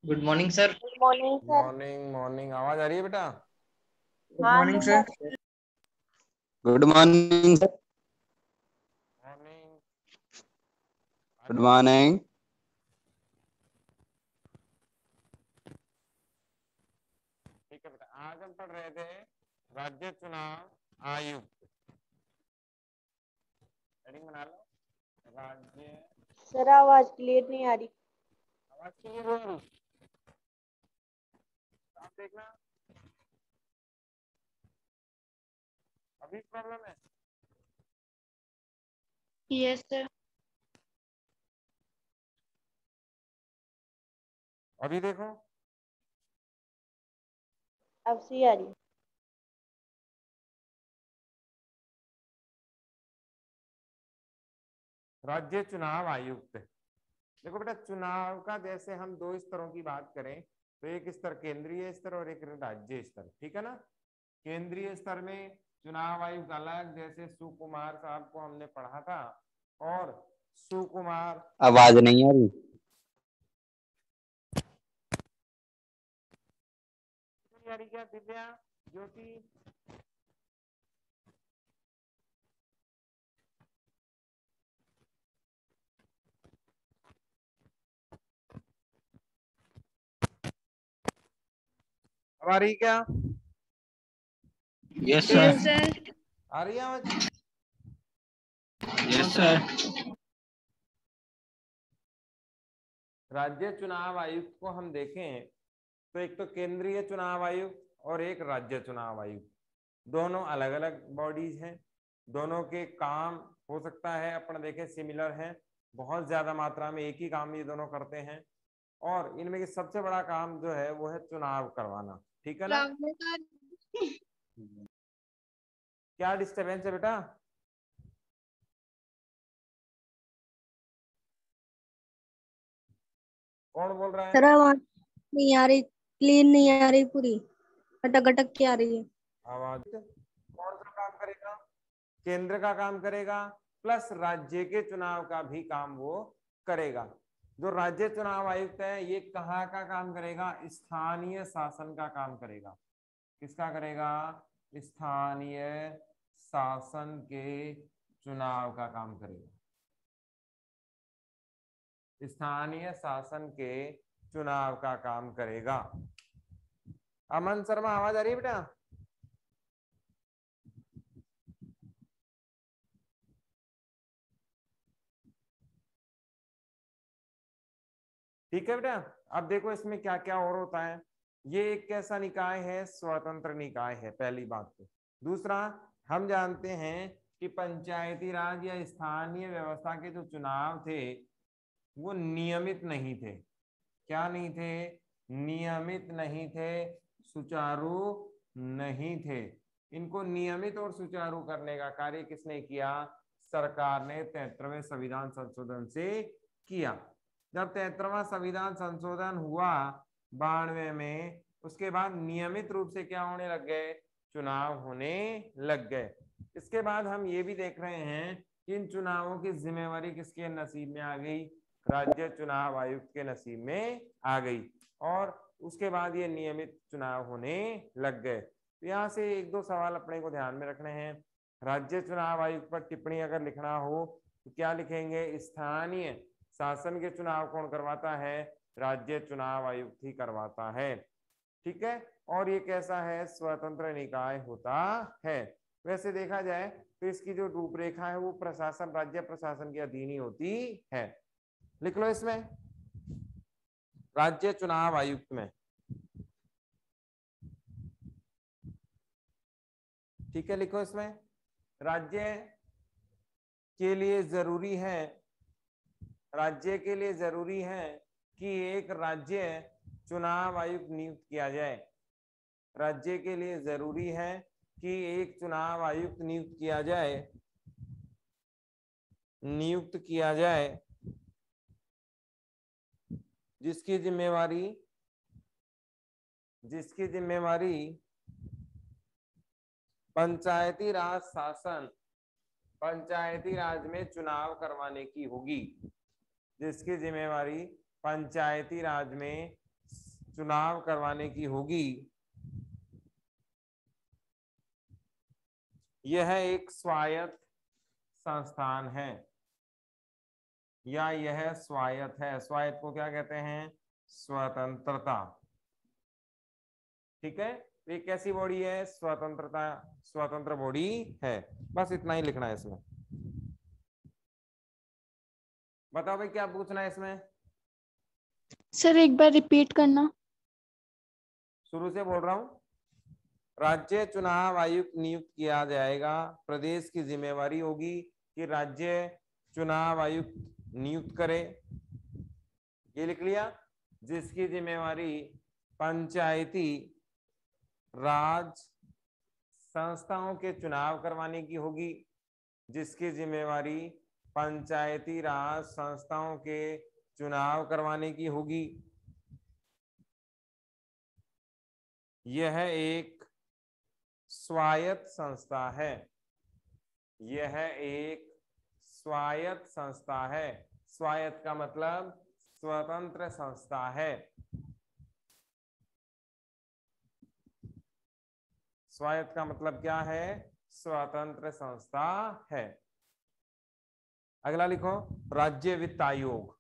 Good morning sir. Good morning sir. Morning morning, आवाज आ रही है बेटा? गुड हाँ morning sir. Good morning sir. Morning. Good morning. ठीक है बेटा, आज हम पढ़ रहे थे राज्य चुनाव आयुक्त। हेडिंग बना लो, राज्य। सर आवाज क्लियर नहीं आ रही। आवाज क्लियर हो रही? आप देखना, अभी प्रॉब्लम है? Yes sir. अभी देखो, अब सही आ रही। राज्य चुनाव आयुक्त। देखो बेटा, चुनाव का जैसे हम दो स्तरों की बात करें तो एक स्तर केंद्रीय स्तर और एक राज्य स्तर, ठीक है ना। केंद्रीय स्तर में चुनाव आयुक्त अलग, जैसे सुकुमार साहब को हमने पढ़ा था, और सुकुमार। आवाज नहीं आ रही। क्या दिव्या, ज्योति? अब आ रही क्या? Yes yes sir. सर। आ रही है आवाज? Yes sir. राज्य चुनाव आयुक्त को हम देखें तो एक तो केंद्रीय चुनाव आयुक्त और एक राज्य चुनाव आयुक्त, दोनों अलग अलग बॉडीज हैं। दोनों के काम हो सकता है अपन देखें सिमिलर हैं, बहुत ज्यादा मात्रा में एक ही काम ये दोनों करते हैं, और इनमें की सबसे बड़ा काम जो है वो है चुनाव करवाना, ठीक है ना। क्या डिस्टरबेंस है बेटा? कौन बोल रहा है? सर आवाज नहीं आ रही, क्लीन नहीं आ रही, पूरी अटक अटक के आ रही है। आवाज कौन सा काम करेगा? केंद्र का काम करेगा, प्लस राज्य के चुनाव का भी काम वो करेगा। जो राज्य चुनाव आयुक्त है ये कहाँ का काम करेगा? स्थानीय शासन का काम करेगा। किसका करेगा? स्थानीय शासन के चुनाव का काम करेगा। स्थानीय शासन के चुनाव का काम करेगा। अमन शर्मा, आवाज आ रही है बेटा? ठीक है बेटा, अब देखो इसमें क्या क्या और होता है। ये एक कैसा निकाय है? स्वतंत्र निकाय है, पहली बात तो। दूसरा, हम जानते हैं कि पंचायती राज या स्थानीय व्यवस्था के जो चुनाव थे वो नियमित नहीं थे। क्या नहीं थे? नियमित नहीं थे, सुचारू नहीं थे। इनको नियमित और सुचारू करने का कार्य किसने किया? सरकार ने 73वें संविधान संशोधन से किया। जब 73वां संविधान संशोधन हुआ 92 में, उसके बाद नियमित रूप से क्या होने लग गए? चुनाव होने लग गए। इसके बाद हम ये भी देख रहे हैं कि इन चुनावों की जिम्मेवारी किसके नसीब में आ गई? राज्य चुनाव आयुक्त के नसीब में आ गई, और उसके बाद ये नियमित चुनाव होने लग गए। तो यहाँ से एक दो सवाल अपने को ध्यान में रखने हैं। राज्य चुनाव आयुक्त पर टिप्पणी अगर लिखना हो तो क्या लिखेंगे? स्थानीय शासन के चुनाव कौन करवाता है? राज्य चुनाव आयुक्त ही करवाता है, ठीक है। और ये कैसा है? स्वतंत्र निकाय होता है। वैसे देखा जाए तो इसकी जो रूपरेखा है वो प्रशासन, राज्य प्रशासन के अधीन ही होती है। लिख लो इसमें, राज्य चुनाव आयुक्त में, ठीक है। लिखो इसमें, राज्य के लिए जरूरी है, राज्य के लिए जरूरी है कि एक राज्य चुनाव आयुक्त नियुक्त किया जाए। राज्य के लिए जरूरी है कि एक चुनाव आयुक्त नियुक्त किया जाए, नियुक्त किया जाए, जिसकी जिम्मेवारी पंचायती राज शासन, पंचायती राज में चुनाव करवाने की होगी। जिसकी जिम्मेवारी पंचायती राज में चुनाव करवाने की होगी, यह एक स्वायत्त संस्थान है या यह स्वायत्त है। स्वायत्त को क्या कहते हैं? स्वतंत्रता। ठीक है, ये कैसी बॉडी है? स्वतंत्रता, स्वतंत्र बॉडी है। बस इतना ही लिखना है इसमें। बताओ भाई क्या पूछना है इसमें? सर एक बार रिपीट करना। शुरू से बोल रहा हूं। राज्य चुनाव आयुक्त नियुक्त किया जाएगा। प्रदेश की जिम्मेवारी होगी कि राज्य चुनाव आयुक्त नियुक्त करे, ये लिख लिया। जिसकी जिम्मेवारी पंचायती राज संस्थाओं के चुनाव करवाने की होगी, जिसकी जिम्मेवारी पंचायती राज संस्थाओं के चुनाव करवाने की होगी। यह एक स्वायत्त संस्था है, यह एक स्वायत्त संस्था है। स्वायत्त का मतलब स्वतंत्र संस्था है। स्वायत्त का मतलब क्या है? स्वतंत्र संस्था है। अगला लिखो, राज्य वित्त आयोग।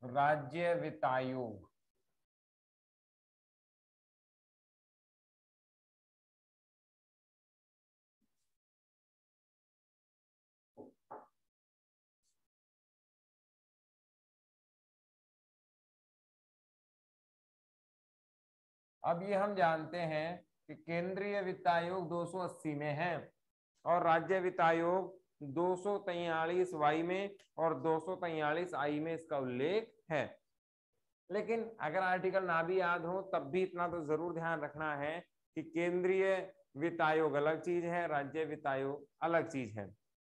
राज्य वित्त आयोग अब ये हम जानते हैं कि केंद्रीय वित्त आयोग 280 में है और राज्य वित्त आयोग 243 वाई में और 243 आई में इसका उल्लेख है। लेकिन अगर आर्टिकल ना भी याद हो तब भी इतना तो जरूर ध्यान रखना है कि केंद्रीय वित्त आयोग अलग चीज है, राज्य वित्त आयोग अलग चीज है।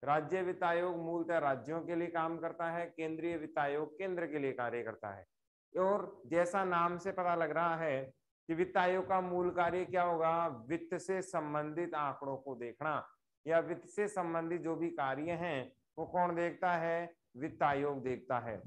राज्य वित्त आयोग मूलतः राज्यों के लिए काम करता है, केंद्रीय वित्त आयोग केंद्र के लिए कार्य करता है। और जैसा नाम से पता लग रहा है कि वित्त आयोग का मूल कार्य क्या होगा? वित्त से संबंधित आंकड़ों को देखना, या वित्त से संबंधित जो भी कार्य हैं वो कौन देखता है? वित्त आयोग देखता है।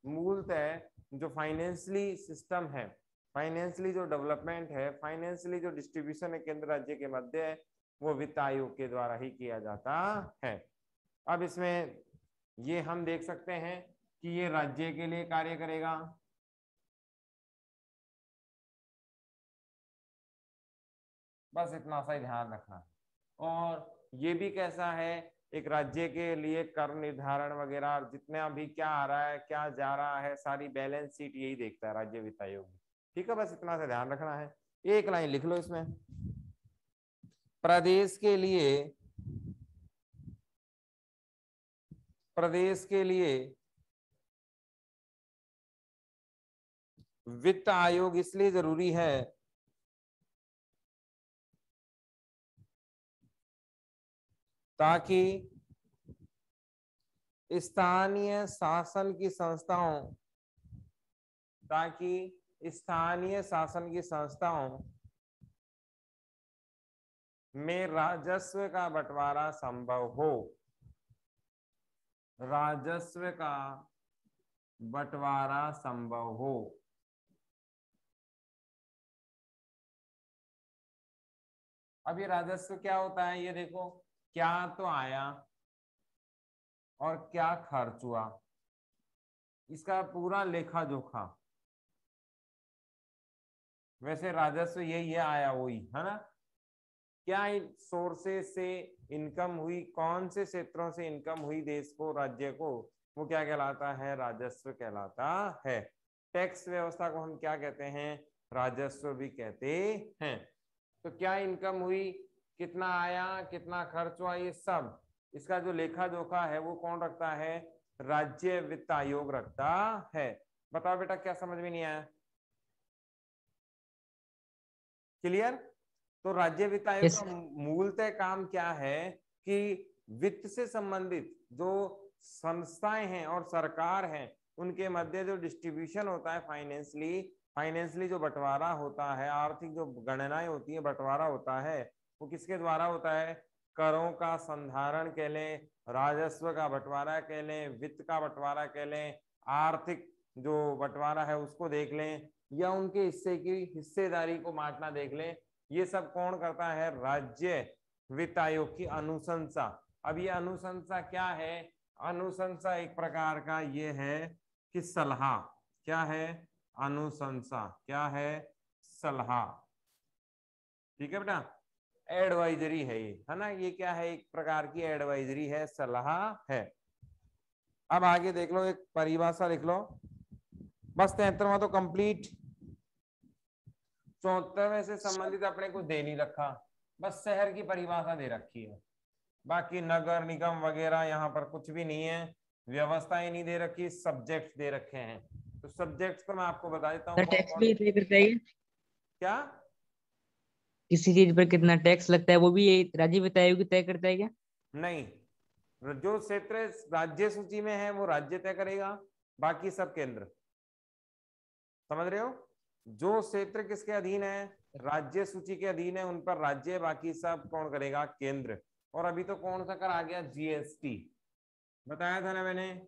मूलतः जो फाइनेंशियली सिस्टम है, फाइनेंशियली जो डेवलपमेंट है, फाइनेंशियली जो डिस्ट्रीब्यूशन है केंद्र राज्य के मध्य, वो वित्त आयोग के द्वारा ही किया जाता है। अब इसमें ये हम देख सकते हैं कि ये राज्य के लिए कार्य करेगा, बस इतना सा ही ध्यान रखना। और ये भी कैसा है? एक राज्य के लिए कर निर्धारण वगैरह जितना भी क्या आ रहा है, क्या जा रहा है, सारी बैलेंस शीट यही देखता है राज्य वित्त आयोग। ठीक है, बस इतना सा ध्यान रखना है। एक लाइन लिख लो इसमें। प्रदेश के लिए वित्त आयोग इसलिए जरूरी है ताकि स्थानीय शासन की संस्थाओं में राजस्व का बंटवारा संभव हो। राजस्व का बंटवारा संभव हो। अब ये राजस्व क्या होता है? ये देखो, क्या तो आया और क्या खर्च हुआ, इसका पूरा लेखा जोखा। वैसे राजस्व यही है, आया वही है ना। क्या सोर्सेस से इनकम हुई, कौन से क्षेत्रों से इनकम हुई देश को, राज्य को, वो क्या कहलाता है? राजस्व कहलाता है। टैक्स व्यवस्था को हम क्या कहते हैं? राजस्व भी कहते हैं। तो क्या इनकम हुई, कितना आया, कितना खर्च हुआ, ये सब इसका जो लेखा जोखा है वो कौन रखता है? राज्य वित्त आयोग रखता है। बताओ बेटा, क्या समझ में नहीं आया? क्लियर? तो राज्य वित्त आयोग का मूलतः काम क्या है कि वित्त से संबंधित जो संस्थाएं हैं और सरकार है उनके मध्य जो डिस्ट्रीब्यूशन होता है, फाइनेंशियली जो बंटवारा होता है, आर्थिक जो गणनाएं होती है, बंटवारा होता है, वो किसके द्वारा होता है? करों का संधारण कह लें, राजस्व का बंटवारा कह लें, वित्त का बंटवारा कह लें, आर्थिक जो बंटवारा है उसको देख लें, या उनके हिस्से की हिस्सेदारी को बांटना देख लें, ये सब कौन करता है? राज्य वित्त आयोग की अनुशंसा। अब ये अनुशंसा क्या है? अनुशंसा एक प्रकार का ये है कि सलाह। क्या है? अनुशंसा क्या है? सलाह। ठीक है बेटा, एडवाइजरी है ये, है ना। ये क्या है? एक प्रकार की एडवाइजरी है, सलाह है। अब आगे देख लो, एक परिभाषा लिख लो। बस 73वां तो कंप्लीट। 74वें से संबंधित अपने को दे नहीं रखा, बस शहर की परिभाषा दे रखी है। बाकी नगर निगम वगैरह यहाँ पर कुछ भी नहीं है, व्यवस्थाएं नहीं दे रखी, सब्जेक्ट दे रखे हैं। तो सब्जेक्ट तो मैं आपको बता देता हूँ। टैक्स भी तय करता है क्या? किसी चीज पर कितना टैक्स लगता है वो भी ये राज्य वित्त आयोग तय करता है क्या? नहीं, जो क्षेत्र राज्य सूची में है वो राज्य तय करेगा, बाकी सब केंद्र। समझ रहे हो? जो क्षेत्र किसके अधीन है? राज्य सूची के अधीन है, उन पर राज्य, बाकी सब कौन करेगा? केंद्र। और अभी तो कौन सा कर आ गया? जीएसटी। बताया था ना मैंने,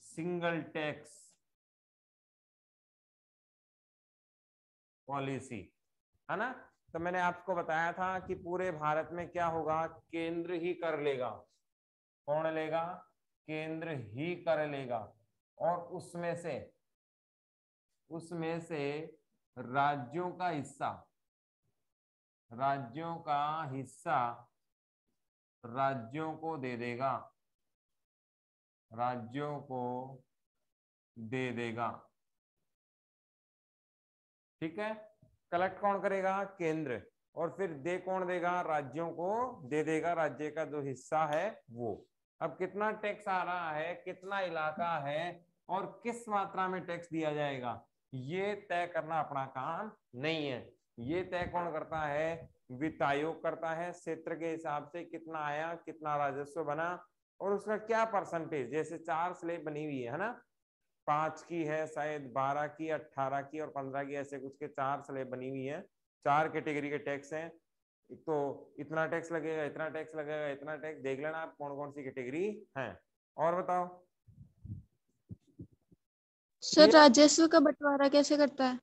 सिंगल टैक्स पॉलिसी, है ना। तो मैंने आपको बताया था कि पूरे भारत में क्या होगा? केंद्र ही कर लेगा। कौन लेगा? केंद्र ही कर लेगा। और उसमें से राज्यों का हिस्सा राज्यों को दे देगा, राज्यों को दे देगा। ठीक है, कलेक्ट कौन करेगा? केंद्र। और फिर दे कौन देगा? राज्यों को दे देगा, राज्य का जो हिस्सा है वो। अब कितना टैक्स आ रहा है, कितना इलाका है, और किस मात्रा में टैक्स दिया जाएगा, ये तय करना अपना काम नहीं है। ये तय कौन करता है? वित्त आयोग करता है। क्षेत्र के हिसाब से कितना आया, कितना राजस्व बना, और उसका क्या परसेंटेज। जैसे 4 स्लेब बनी हुई है ना, 5 की है शायद, 12 की, 18 की और 15 की, ऐसे कुछ के 4 स्लेब बनी हुई है। 4 कैटेगरी के टैक्स हैं। तो इतना टैक्स लगेगा, इतना टैक्स लगेगा, इतना टैक्स। देख लेना आप कौन कौन सी कैटेगरी है। और बताओ सर राजस्व का बंटवारा कैसे करता है?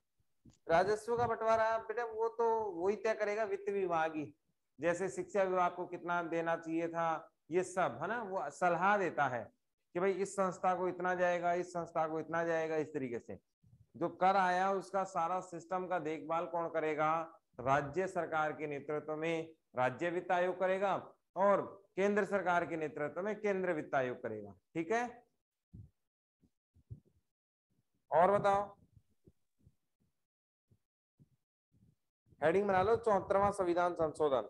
राजस्व का बंटवारा बेटा वो तो वही तय करेगा, वित्त विभाग ही। जैसे शिक्षा विभाग को कितना देना चाहिए था, ये सब है ना, वो सलाह देता है कि भाई इस संस्था को इतना जाएगा, इस संस्था को इतना जाएगा, इस तरीके से। जो कर आया उसका सारा सिस्टम का देखभाल कौन करेगा? राज्य सरकार के नेतृत्व में राज्य वित्त आयोग करेगा, और केंद्र सरकार के नेतृत्व में केंद्र वित्त आयोग करेगा। ठीक है, और बताओ। हेडिंग बना लो, 74वां संविधान संशोधन।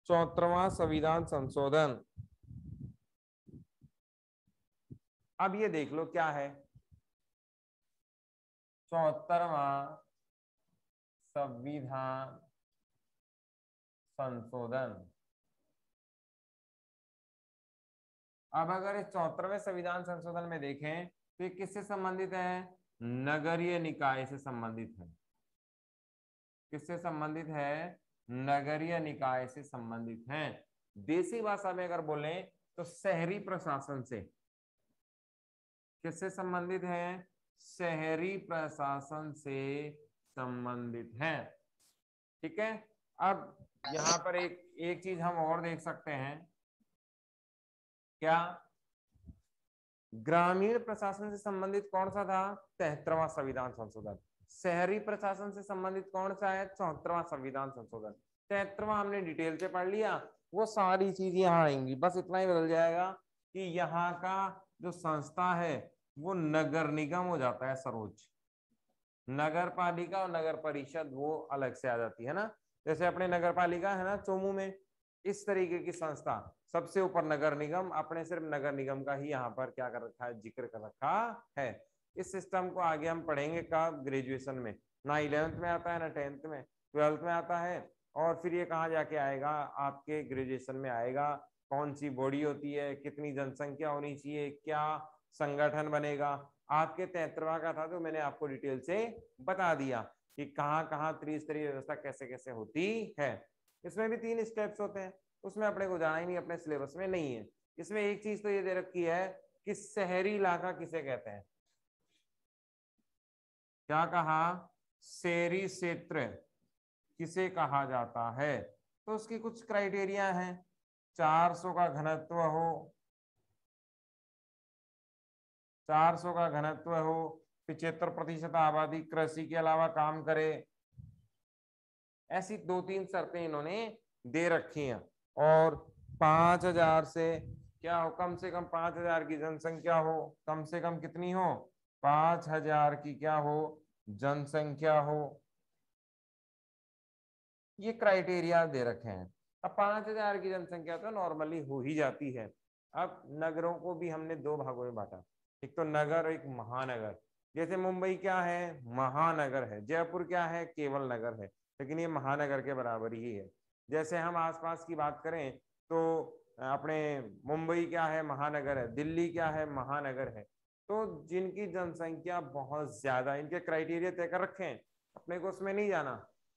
74वां संविधान संशोधन। अब ये देख लो क्या है 74वां संविधान संशोधन। अब अगर इस 74वें संविधान संशोधन में देखें तो ये किससे संबंधित है? नगरीय निकाय से संबंधित है। किससे संबंधित है? नगरीय निकाय से संबंधित है। देसी भाषा में अगर बोले तो शहरी प्रशासन से। किससे संबंधित है? शहरी प्रशासन से संबंधित है। ठीक है, अब यहाँ पर एक चीज हम और देख सकते हैं, क्या? ग्रामीण प्रशासन से संबंधित कौन सा था? 73वां संविधान संशोधन। शहरी प्रशासन से संबंधित कौन सा है? 74वां संविधान संशोधन। 73वां हमने डिटेल से पढ़ लिया, वो सारी चीज यहाँ आएंगी, बस इतना ही बदल जाएगा कि यहाँ का जो संस्था है वो नगर निगम हो जाता है सर्वोच्च। नगर पालिका और नगर परिषद वो अलग से आ जाती है ना। जैसे अपने नगर पालिका है ना चोमू में, इस तरीके की संस्था सबसे ऊपर नगर निगम, अपने सिर्फ नगर निगम का ही यहाँ पर क्या कर रखा है? जिक्र कर रखा है। इस सिस्टम को आगे हम पढ़ेंगे कब? ग्रेजुएशन में। ना 11th में आता है, ना 10th में, 12th में आता है। और फिर ये कहाँ जाके आएगा? आपके ग्रेजुएशन में आएगा। कौन सी बॉडी होती है, कितनी जनसंख्या होनी चाहिए, क्या संगठन बनेगा। आपके 73वां का था तो मैंने आपको डिटेल से बता दिया कि कहाँ कहाँ त्रिस्तरीय व्यवस्था कैसे कैसे होती है। इसमें भी 3 स्टेप्स होते हैं, उसमें अपने को जाना ही नहीं, अपने सिलेबस में नहीं है। इसमें एक चीज तो ये दे रखी है कि शहरी इलाका किसे कहते हैं। क्या कहा? शहरी क्षेत्र किसे कहा जाता है? तो उसकी कुछ क्राइटेरिया हैं। 400 का घनत्व हो, 400 का घनत्व हो, 75% आबादी कृषि के अलावा काम करे। ऐसी 2-3 शर्तें इन्होंने दे रखी हैं। और 5000 से क्या हो, कम से कम 5000 की जनसंख्या हो। कम से कम कितनी हो? 5000 की क्या हो? जनसंख्या हो। ये क्राइटेरिया दे रखे हैं। अब 5000 की जनसंख्या तो नॉर्मली हो ही जाती है। अब नगरों को भी हमने 2 भागों में बांटा, एक तो नगर, एक महानगर। जैसे मुंबई क्या है? महानगर है। जयपुर क्या है? केवल नगर है, लेकिन ये महानगर के बराबर ही है। जैसे हम आसपास की बात करें तो अपने मुंबई क्या है? महानगर है। दिल्ली क्या है? महानगर है। तो जिनकी जनसंख्या बहुत ज्यादा, इनके क्राइटेरिया तय कर रखे हैं, अपने को उसमें नहीं जाना।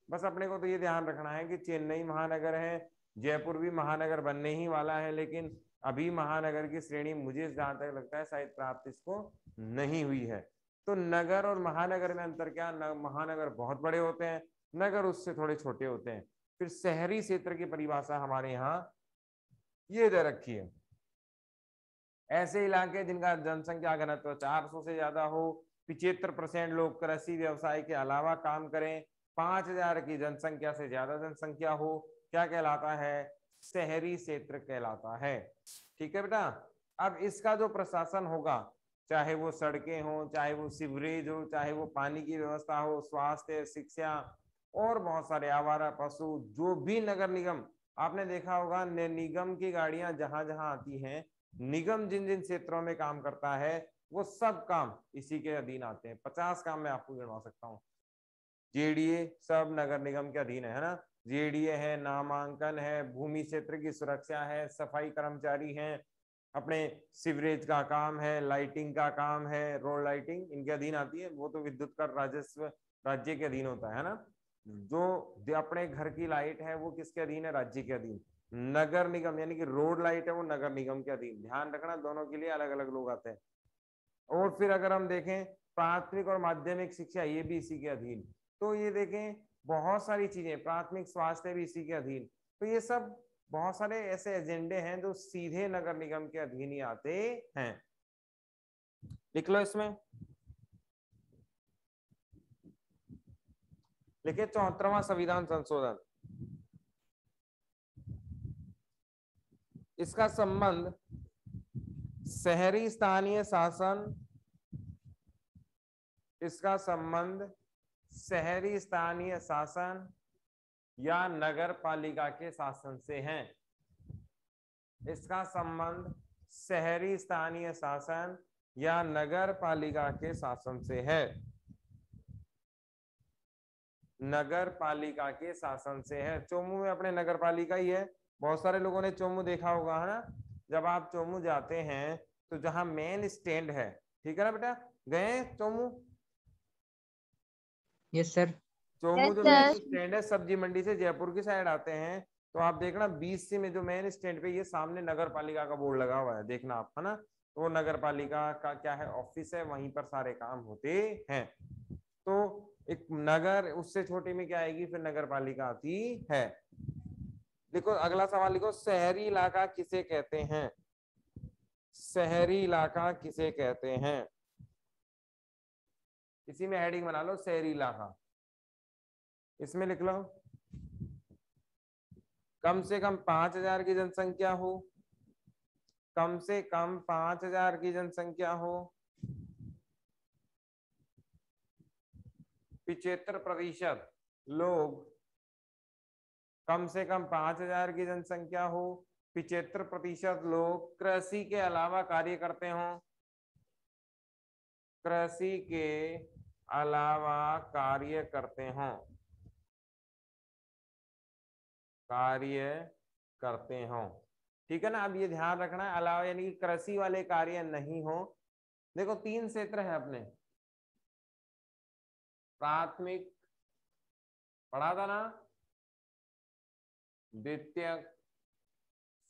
बस अपने को तो ये ध्यान रखना है कि चेन्नई महानगर है, जयपुर भी महानगर बनने ही वाला है, लेकिन अभी महानगर की श्रेणी मुझे जहां तक लगता है शायद प्राप्त इसको नहीं हुई है। तो नगर और महानगर में अंतर क्या? महानगर बहुत बड़े होते हैं, नगर उससे थोड़े छोटे होते हैं। फिर शहरी क्षेत्र की परिभाषा हमारे यहाँ ये दे रखी है। ऐसे इलाके जिनका जनसंख्या घनत्व 400 से ज्यादा हो, 75% लोग कृषि व्यवसाय के अलावा काम करें, 5000 की जनसंख्या से ज्यादा जनसंख्या हो, क्या कहलाता है? शहरी क्षेत्र कहलाता है। ठीक है बेटा। अब इसका जो प्रशासन होगा, चाहे वो सड़कें हो, चाहे वो सीवरेज हो, चाहे वो पानी की व्यवस्था हो, स्वास्थ्य, शिक्षा और बहुत सारे आवारा पशु, जो भी नगर निगम, आपने देखा होगा निगम की गाड़ियां जहां जहां आती हैं, निगम जिन जिन क्षेत्रों में काम करता है वो सब काम इसी के अधीन आते हैं। 50 काम मैं आपको गिनवा सकता हूँ। जेडीए सब नगर निगम के अधीन है ना। जेडीए है, नामांकन है, भूमि क्षेत्र की सुरक्षा है, सफाई कर्मचारी हैं, अपने सीवरेज का काम है, लाइटिंग का काम है, रोड लाइटिंग इनके अधीन आती है। वो तो विद्युत का राजस्व राज्य के अधीन होता है ना। जो अपने घर की लाइट है वो किसके अधीन है? राज्य के अधीन। नगर निगम यानी कि रोड लाइट है वो नगर निगम के अधीन। ध्यान रखना, दोनों के लिए अलग अलग लोग आते हैं। और फिर अगर हम देखें प्राथमिक और माध्यमिक शिक्षा, ये भी इसी के अधीन। तो ये देखें बहुत सारी चीजें, प्राथमिक स्वास्थ्य भी इसी के अधीन। तो ये सब बहुत सारे ऐसे एजेंडे हैं जो सीधे नगर निगम के अधीन ही आते हैं। लिख लो इसमें, लिखे 74वां संविधान संशोधन। इसका संबंध शहरी स्थानीय शासन, इसका संबंध शहरी स्थानीय शासन या नगर पालिका के शासन से है। इसका संबंध शहरी स्थानीय शासन या नगर पालिका के शासन से है। नगर पालिका के शासन से है। चोमू में अपने नगर पालिका ही है। बहुत सारे लोगों ने चोमू देखा होगा है ना। जब आप चोमू जाते हैं तो जहां मेन स्टैंड है, ठीक है ना बेटा, गए Chomu? Yes sir. Chomu Yes, जो sir. मेन स्टैंड है, सब्जी मंडी से जयपुर की साइड आते हैं तो आप देखना BC में जो मेन स्टैंड पे ये सामने नगर पालिका का बोर्ड लगा हुआ है, देखना आप, है ना। तो वो नगर पालिका का क्या है? ऑफिस है, वहीं पर सारे काम होते हैं। तो एक नगर, उससे छोटी में क्या आएगी? फिर नगर पालिका आती है। देखो अगला सवाल लिखो, शहरी इलाका किसे कहते हैं? शहरी इलाका किसे कहते हैं? इसी में हेडिंग बना लो, शहरी इलाका। इसमें लिख लो कम से कम 5000 की जनसंख्या हो, कम से कम 5000 की जनसंख्या हो, 75% लोग, कम से कम 5000 की जनसंख्या हो, 75% लोग कृषि के अलावा कार्य करते हों, कृषि के अलावा कार्य करते हों, कार्य करते हों। ठीक है ना। अब ये ध्यान रखना है, अलावा यानी कि कृषि वाले कार्य नहीं हो। देखो 3 क्षेत्र है अपने, प्राथमिक पढ़ा था ना, द्वितीय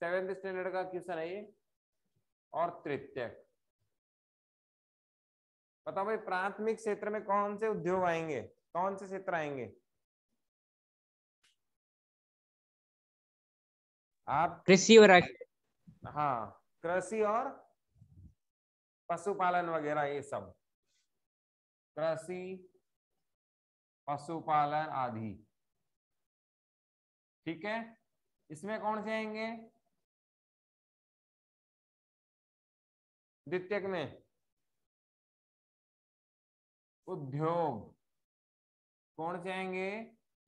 7th स्टैंडर्ड का क्वेश्चन है ये, और तृतीयक। बताओ भाई प्राथमिक क्षेत्र में कौन से उद्योग आएंगे, कौन से क्षेत्र आएंगे? आप कृषि और हाँ, कृषि और पशुपालन वगैरह, ये सब कृषि पशुपालन आदि। ठीक है, इसमें कौन से आएंगे? द्वितीयक में उद्योग। कौन से आएंगे?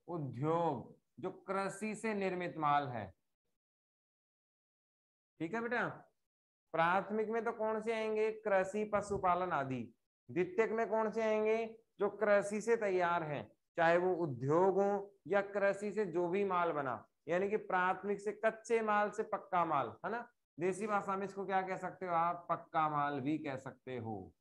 उद्योग, जो कृषि से निर्मित माल है। ठीक है बेटा, प्राथमिक में तो कौन से आएंगे? कृषि पशुपालन आदि। द्वितीयक में कौन से आएंगे? जो कृषि से तैयार हैं, चाहे वो उद्योग हो या कृषि से जो भी माल बना, यानी कि प्राथमिक से कच्चे माल से पक्का माल, है ना। देसी भाषा में इसको क्या कह सकते हो आप? पक्का माल भी कह सकते हो,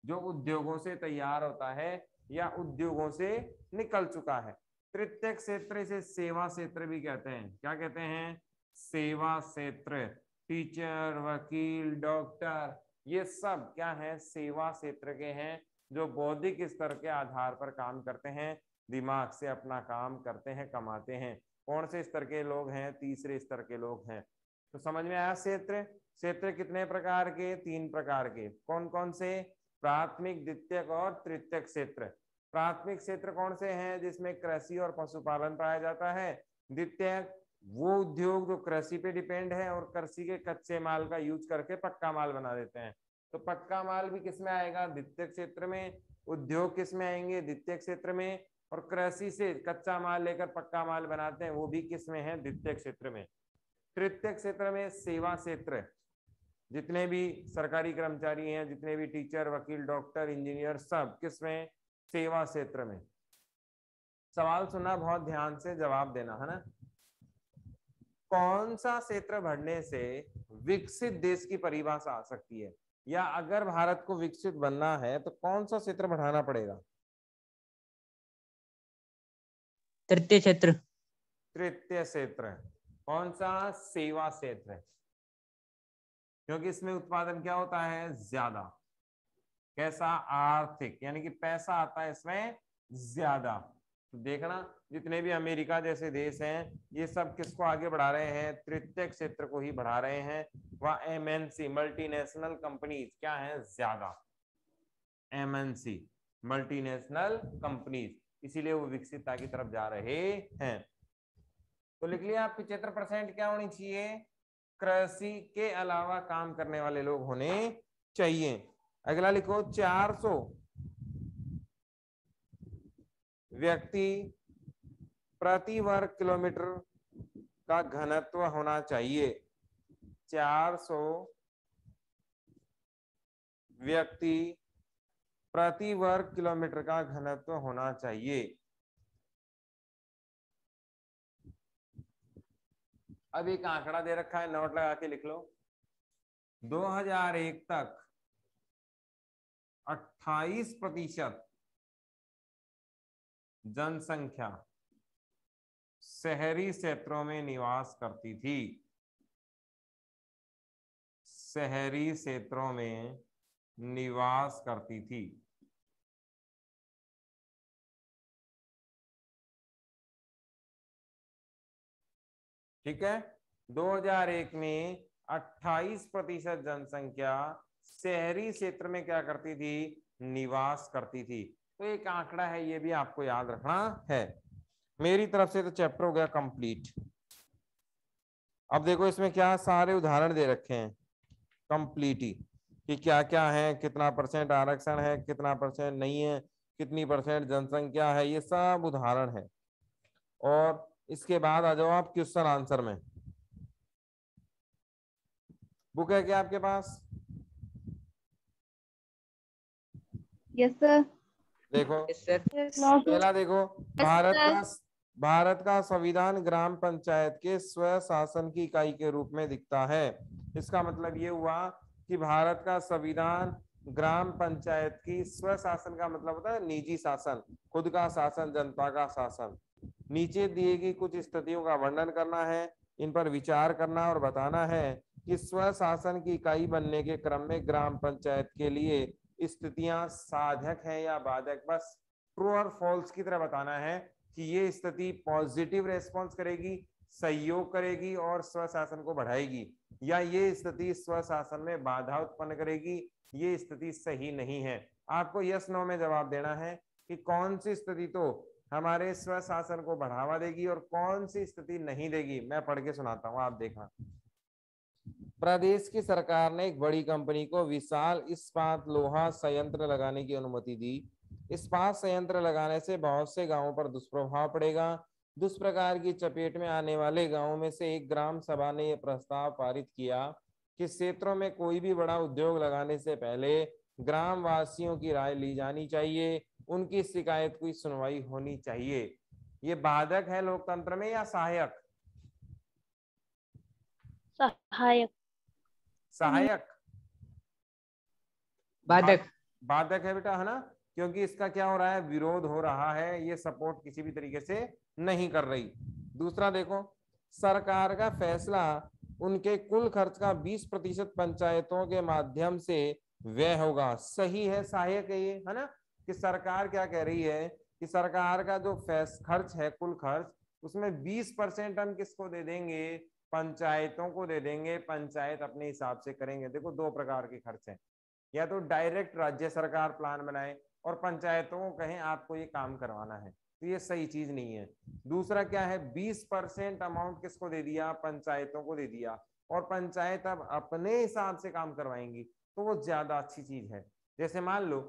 जो उद्योगों से तैयार होता है या उद्योगों से निकल चुका है। तृतीयक क्षेत्र इसे सेवा क्षेत्र भी कहते हैं। क्या कहते हैं? सेवा क्षेत्र। टीचर, वकील, डॉक्टर, ये सब क्या है? सेवा क्षेत्र के हैं, जो बौद्धिक स्तर के आधार पर काम करते हैं, दिमाग से अपना काम करते हैं, कमाते हैं। कौन से स्तर के लोग हैं? तीसरे स्तर के लोग हैं। तो समझ में आया? क्षेत्र, क्षेत्र कितने प्रकार के? 3 प्रकार के। कौन कौन से? प्राथमिक, द्वितीयक और तृतीयक क्षेत्र। प्राथमिक क्षेत्र कौन से हैं? जिसमें कृषि और पशुपालन पाया जाता है। द्वितीयक वो उद्योग जो कृषि पे डिपेंड है और कृषि के कच्चे माल का यूज करके पक्का माल बना देते हैं। तो पक्का माल भी किसमें आएगा? द्वितीयक क्षेत्र में। उद्योग किसमें आएंगे? द्वितीयक क्षेत्र में। और कृषि से कच्चा माल लेकर पक्का माल बनाते हैं, वो भी किसमें है? द्वितीयक क्षेत्र में। तृतीयक क्षेत्र में सेवा क्षेत्र, जितने भी सरकारी कर्मचारी हैं, जितने भी टीचर, वकील, डॉक्टर, इंजीनियर, सब किसमें? सेवा क्षेत्र में। सवाल सुनना बहुत ध्यान से, जवाब देना, है ना। कौन सा क्षेत्र बढ़ने से विकसित देश की परिभाषा आ सकती है, या अगर भारत को विकसित बनना है तो कौन सा क्षेत्र बढ़ाना पड़ेगा? तृतीय क्षेत्र। तृतीय क्षेत्र। कौन सा? सेवा क्षेत्र, क्योंकि इसमें उत्पादन क्या होता है? ज्यादा। कैसा? आर्थिक, यानी कि पैसा आता है इसमें ज्यादा। तो देखना, जितने भी अमेरिका जैसे देश हैं, ये सब किसको आगे बढ़ा रहे हैं? तृतीय क्षेत्र को ही बढ़ा रहे हैं। वह एमएनसी, मल्टीनेशनल कंपनीज क्या है? ज्यादा। एमएनसी, मल्टीनेशनल कंपनीज, इसीलिए वो विकसितता की तरफ जा रहे हैं। तो लिख लिया, 75% क्या होनी चाहिए? कृषि के अलावा काम करने वाले लोग होने चाहिए। अगला लिखो, 400 व्यक्ति प्रति वर्ग किलोमीटर का घनत्व होना चाहिए। 400 व्यक्ति प्रति वर्ग किलोमीटर का घनत्व होना चाहिए। अब एक आंकड़ा दे रखा है, नोट लगा के लिख लो। 2001 तक 28% जनसंख्या शहरी क्षेत्रों में निवास करती थी। शहरी क्षेत्रों में निवास करती थी। ठीक है, 2001 में 28% जनसंख्या शहरी क्षेत्र में क्या करती थी? निवास करती थी। तो एक आंकड़ा है, ये भी आपको याद रखना है। मेरी तरफ से तो चैप्टर हो गया कंप्लीट। अब देखो इसमें क्या सारे उदाहरण दे रखे हैं कंप्लीट ही, कि क्या क्या है, कितना % आरक्षण है, कितना % नहीं है, कितनी % जनसंख्या है, ये सब उदाहरण है। और इसके बाद आ जाओ आप क्वेश्चन आंसर में। बुक है क्या आपके पास? Yes sir. देखो सर। पहला देखो, भारत का संविधान ग्राम पंचायत के स्व शासन की इकाई के रूप में दिखता है। इसका मतलब ये हुआ कि भारत का संविधान ग्राम पंचायत की, स्व शासन का मतलब होता है निजी शासन, खुद का शासन, जनता का शासन। नीचे दिए गई कुछ स्थितियों का वर्णन करना है, इन पर विचार करना और बताना है कि स्वशासन की इकाई बनने के क्रम में ग्राम पंचायत के लिए स्थितियां साधक है या बाधक? बस ट्रू और फॉल्स की तरह बताना है कि ये स्थिति पॉजिटिव रेस्पॉन्स करेगी, सहयोग करेगी और स्वशासन को बढ़ाएगी, या ये स्थिति स्वशासन में बाधा उत्पन्न करेगी, ये स्थिति सही नहीं है। आपको यस नो में जवाब देना है कि कौन सी स्थिति तो हमारे स्वशासन को बढ़ावा देगी और कौन सी स्थिति नहीं देगी। मैं पढ़ के सुनाता हूं, आप देखना। प्रदेश की सरकार ने एक बड़ी कंपनी को विशाल इस्पात लोहा संयंत्र लगाने की अनुमति दी। इस्पात संयंत्र लगाने से बहुत से गांवों पर दुष्प्रभाव पड़ेगा। दुष्प्रकार की चपेट में आने वाले गांवों में से एक ग्राम सभा ने यह प्रस्ताव पारित किया कि क्षेत्रों में कोई भी बड़ा उद्योग लगाने से पहले ग्राम वासियों की राय ली जानी चाहिए, उनकी शिकायत की सुनवाई होनी चाहिए। ये बाधक है लोकतंत्र में या सहायक? सहायक। सहायक, बाधक। बाधक है बेटा, है ना, क्योंकि इसका क्या हो रहा है, विरोध हो रहा है, ये सपोर्ट किसी भी तरीके से नहीं कर रही। दूसरा देखो, सरकार का फैसला उनके कुल खर्च का 20% पंचायतों के माध्यम से व्यय होगा। सही है, सहायक है ये, है ना, कि सरकार क्या कह रही है कि सरकार का जो खर्च है, कुल खर्च, उसमें 20% हम किसको दे देंगे, पंचायतों को दे देंगे, पंचायत अपने हिसाब से करेंगे। देखो दो प्रकार के खर्च हैं, या तो डायरेक्ट राज्य सरकार प्लान बनाए और पंचायतों को कहें आपको ये काम करवाना है, तो ये सही चीज नहीं है। दूसरा क्या है, 20% अमाउंट किसको दे दिया, पंचायतों को दे दिया, और पंचायत अब अपने हिसाब से काम करवाएंगी, तो वो ज्यादा अच्छी चीज है। जैसे मान लो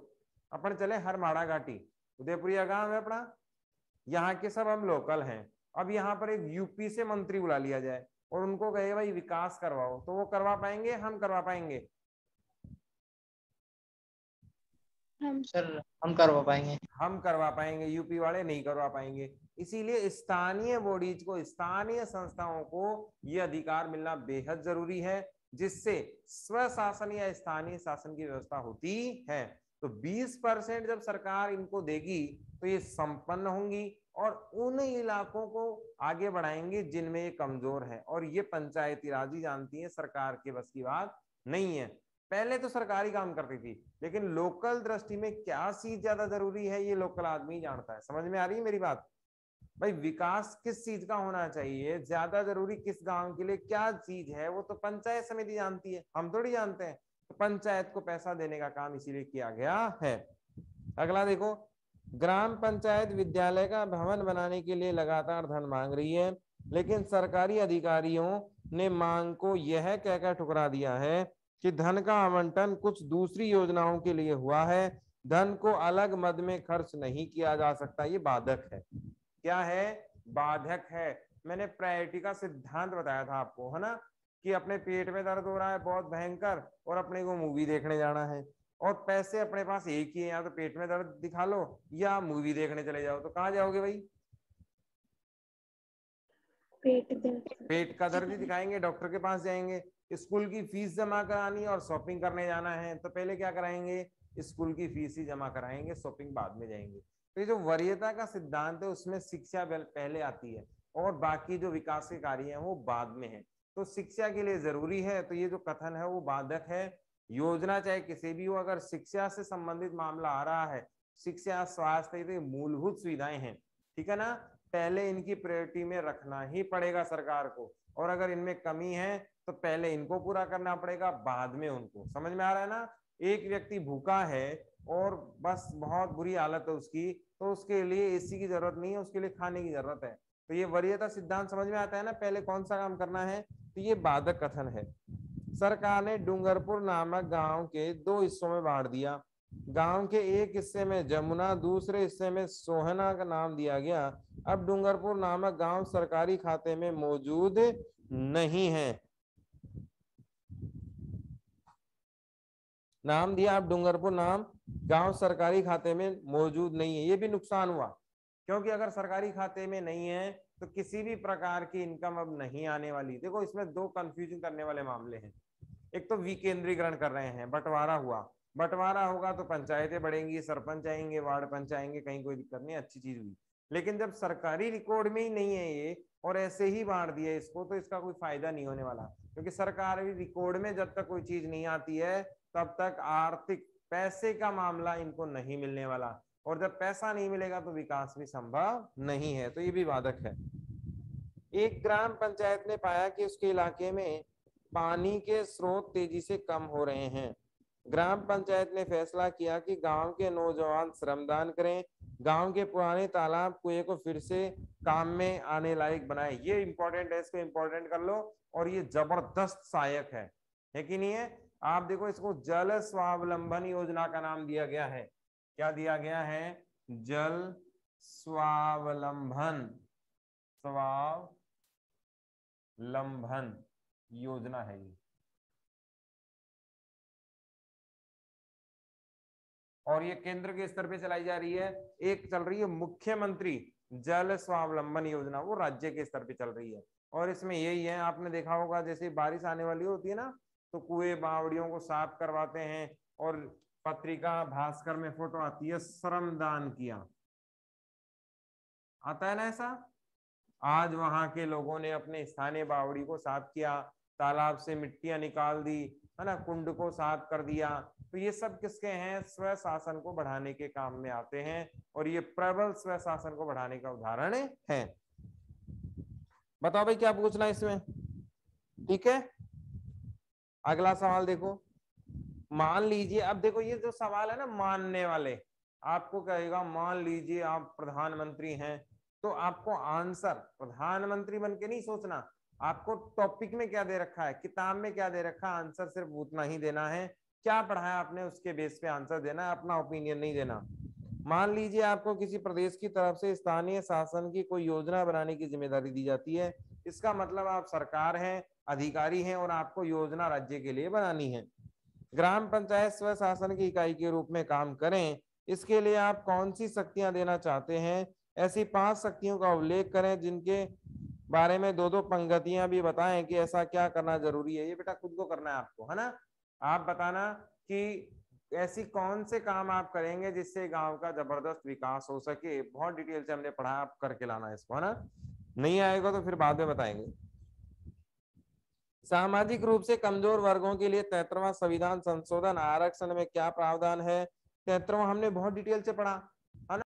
अपन चले हरमाड़ा घाटी, उदयपुरिया गांव है अपना, यहाँ के सब हम लोकल हैं। अब यहाँ पर एक यूपी से मंत्री बुला लिया जाए और उनको कहे भाई विकास करवाओ, तो वो करवा पाएंगे, हम करवा पाएंगे? सर हम करवा पाएंगे। हम करवा पाएंगे, यूपी वाले नहीं करवा पाएंगे। इसीलिए स्थानीय बॉडीज को, स्थानीय संस्थाओं को ये अधिकार मिलना बेहद जरूरी है, जिससे स्वशासन या स्थानीय शासन की व्यवस्था होती है। तो 20% जब सरकार इनको देगी तो ये संपन्न होंगी और उन इलाकों को आगे बढ़ाएंगे जिनमें ये कमजोर है। और ये पंचायती राज ही जानती है, सरकार के बस की बात नहीं है। पहले तो सरकारी काम करती थी, लेकिन लोकल दृष्टि में क्या चीज ज्यादा जरूरी है ये लोकल आदमी जानता है। समझ में आ रही है मेरी बात? भाई विकास किस चीज का होना चाहिए, ज्यादा जरूरी किस गांव के लिए क्या चीज है, वो तो पंचायत समिति जानती है, हम थोड़ी जानते हैं। तो पंचायत को पैसा देने का काम इसीलिए किया गया है। अगला देखो, ग्राम पंचायत विद्यालय का भवन बनाने के लिए लगातार धन मांग रही है, लेकिन सरकारी अधिकारियों ने मांग को यह कहकर ठुकरा दिया है कि धन का आवंटन कुछ दूसरी योजनाओं के लिए हुआ है, धन को अलग मद में खर्च नहीं किया जा सकता। ये बाधक है। क्या है? बाधक है। मैंने प्रायोरिटी का सिद्धांत बताया था आपको, है ना, कि अपने पेट में दर्द हो रहा है बहुत भयंकर और अपने को मूवी देखने जाना है, और पैसे अपने पास एक ही है, या तो पेट में दर्द दिखा लो या मूवी देखने चले जाओ, तो कहाँ जाओगे भाई? पेट का दर्द ही दिखाएंगे, डॉक्टर के पास जाएंगे। स्कूल की फीस जमा करानी और शॉपिंग करने जाना है, तो पहले क्या कराएंगे, स्कूल की फीस ही जमा कराएंगे, शॉपिंग बाद में जाएंगे। तो ये जो वरीयता का सिद्धांत है उसमें शिक्षा पहले आती है और बाकी जो विकास के कार्य हैं वो बाद में है। तो शिक्षा के लिए जरूरी है, तो ये जो कथन है वो बाधक है। योजना चाहे किसी भी हो, अगर शिक्षा से संबंधित मामला आ रहा है, शिक्षा, स्वास्थ्य, तो मूलभूत सुविधाएं हैं, ठीक है ना, पहले इनकी प्रायोरिटी में रखना ही पड़ेगा सरकार को। और अगर इनमें कमी है तो पहले इनको पूरा करना पड़ेगा, बाद में उनको। समझ में आ रहा है ना? एक व्यक्ति भूखा है और बस बहुत बुरी हालत है उसकी, तो उसके लिए एसी की जरूरत नहीं है, उसके लिए खाने की जरूरत है। तो ये वरीयता सिद्धांत समझ में आता है ना, पहले कौन सा काम करना है। तो ये बाधक कथन है। सरकार ने डूंगरपुर नामक गांव के 2 हिस्सों में बांट दिया। गांव के एक हिस्से में जमुना, दूसरे हिस्से में सोहना का नाम दिया गया। अब डूंगरपुर नामक गांव सरकारी खाते में मौजूद नहीं है। नाम दिया, अब डूंगरपुर नाम गांव सरकारी खाते में मौजूद नहीं है। ये भी नुकसान हुआ, क्योंकि अगर सरकारी खाते में नहीं है तो किसी भी प्रकार की इनकम अब नहीं आने वाली। देखो इसमें 2 कंफ्यूजन करने वाले मामले हैं। एक तो विकेंद्रीकरण कर रहे हैं, बंटवारा हुआ, बंटवारा होगा तो पंचायतें बढ़ेंगी, सरपंच आएंगे, वार्ड पंच आएंगे, कहीं कोई दिक्कत नहीं, अच्छी चीज हुई। लेकिन जब सरकारी रिकॉर्ड में ही नहीं है ये, और ऐसे ही बांट दिया इसको, तो इसका कोई फायदा नहीं होने वाला, क्योंकि सरकारी रिकॉर्ड में जब तक कोई चीज नहीं आती है तब तक आर्थिक पैसे का मामला इनको नहीं मिलने वाला, और जब पैसा नहीं मिलेगा तो विकास भी संभव नहीं है, तो ये भी बाधक है। एक ग्राम पंचायत ने पाया कि उसके इलाके में पानी के स्रोत तेजी से कम हो रहे हैं। ग्राम पंचायत ने फैसला किया कि गांव के नौजवान श्रमदान करें, गांव के पुराने तालाब कुएं को फिर से काम में आने लायक बनाए। ये इंपॉर्टेंट है, इसको इंपॉर्टेंट कर लो, और ये जबरदस्त सहायक है कि नहीं है। आप देखो, इसको जल स्वावलंबन योजना का नाम दिया गया है। क्या दिया गया है? जल स्वावलंबन योजना है ये, और ये केंद्र के स्तर पे चलाई जा रही है। एक चल रही है मुख्यमंत्री जल स्वावलंबन योजना, वो राज्य के स्तर पे चल रही है, और इसमें यही है, आपने देखा होगा जैसे बारिश आने वाली होती है ना, तो कुएं बावड़ियों को साफ करवाते हैं, और पत्रिका भास्कर में फोटो आती है, श्रमदान किया, आता है ना ऐसा। आज वहां के लोगों ने अपने स्थानीय बावड़ी को साफ किया, तालाब से मिट्टियां निकाल दी, है ना, कुंड को साफ कर दिया, तो ये सब किसके हैं? स्व शासन को बढ़ाने के काम में आते हैं, और ये प्रबल स्व शासन को बढ़ाने का उदाहरण है। बताओ भाई क्या पूछना है इसमें? ठीक है, अगला सवाल देखो। मान लीजिए, अब देखो ये जो सवाल है ना, मानने वाले, आपको कहेगा मान लीजिए आप प्रधानमंत्री हैं, तो आपको आंसर प्रधानमंत्री बन के नहीं सोचना, आपको टॉपिक में क्या दे रखा है, किताब में क्या दे रखा है, आंसर सिर्फ उतना ही देना है, क्या पढ़ाया आपने उसके बेस पे आंसर देना है, अपना ओपिनियन नहीं देना। मान लीजिए आपको किसी प्रदेश की तरफ से स्थानीय शासन की कोई योजना बनाने की जिम्मेदारी दी जाती है, इसका मतलब आप सरकार हैं, अधिकारी हैं, और आपको योजना राज्य के लिए बनानी है। ग्राम पंचायत स्व शासन की इकाई के रूप में काम करें, इसके लिए आप कौन सी शक्तियां देना चाहते हैं? ऐसी 5 शक्तियों का उल्लेख करें, जिनके बारे में 2-2 पंक्तियां भी बताएं कि ऐसा क्या करना जरूरी है। ये बेटा खुद को करना है आपको, है ना। आप बताना कि ऐसी कौन से काम आप करेंगे जिससे गांव का जबरदस्त विकास हो सके। बहुत डिटेल से हमने पढ़ा, आप करके लाना इसको, है ना। नहीं आएगा तो फिर बाद में बताएंगे। सामाजिक रूप से कमजोर वर्गों के लिए 73वां संविधान संशोधन आरक्षण में क्या प्रावधान है? 73वां हमने बहुत डिटेल से पढ़ा,